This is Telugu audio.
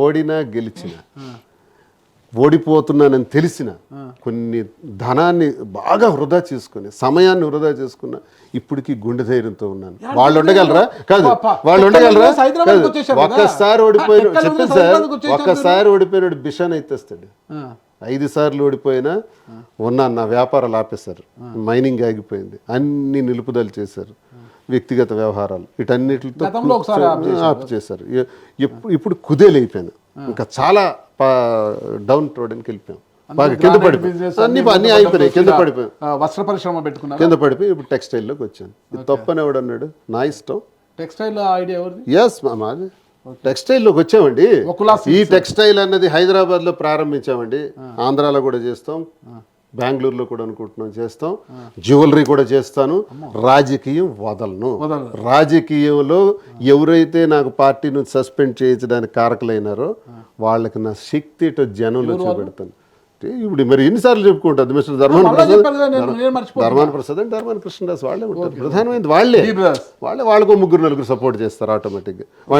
ఓడినా గెలిచిన ఓడిపోతున్నానని తెలిసిన కొన్ని ధనాన్ని బాగా వృధా చేసుకుని సమయాన్ని వృధా చేసుకున్నా ఇప్పటికీ గుండె ధైర్యంతో ఉన్నాను. వాళ్ళు ఉండగలరా? కాదు, వాళ్ళు ఉండగలరా? ఒక్కసారి ఓడిపోయిన చెప్పండి సార్, ఒక్కసారి ఓడిపోయినాడు బిషాన్ అయితేస్తాడు. 5 సార్లు ఓడిపోయినా ఉన్నాను. నా వ్యాపారాలు ఆపేశారు, మైనింగ్ ఆగిపోయింది, అన్ని నిలుపుదల చేశారు, వ్యక్తిగత వ్యవహారాలు వీటన్నిటితో ఆపు చేశారు. ఇప్పుడు కుదేలైపోయాను, ఇంకా చాలా డౌన్ రోడ్కి వెళ్ళిపోయాం, బాగా కింద పడిపోయి అన్ని అయిపోయినాయి, కింద పడిపోయాం, వస్త్ర పరిశ్రమ పెట్టుకున్నా, కింద పడిపోయి ఇప్పుడు టెక్స్టైల్లోకి వచ్చాను. ఇది తప్పని ఎవడు అన్నాడు? నా ఇష్టం. టెక్స్టైల్ ఐడియా ఎవరిది? ఎస్ మాది టెక్స్టైల్లోకి వచ్చామండి. ఈ టెక్స్టైల్ అన్నది హైదరాబాద్లో ప్రారంభించామండి, ఆంధ్రాలో కూడా చేస్తాం, బెంగళూరులో కూడా అనుకుంటున్నాం చేస్తాం, జ్యువెలరీ కూడా చేస్తాను. రాజకీయం వదలను. రాజకీయంలో ఎవరైతే నాకు పార్టీ నుంచి సస్పెండ్ చేయించడానికి కారకులైనారో వాళ్ళకి నా శక్తి జనంలో చూపెడతాను. ఇప్పుడు మరి ఎన్నిసార్లు చెప్పుకుంటుంది మిస్టర్ ధర్మాన ప్రసాద్ అంటే ధర్మాన కృష్ణదాస్ వాళ్ళే ఉంటారు, ప్రధానమైనది వాళ్ళే. వాళ్ళకు 3-4 సపోర్ట్ చేస్తారు ఆటోమేటిక్గా.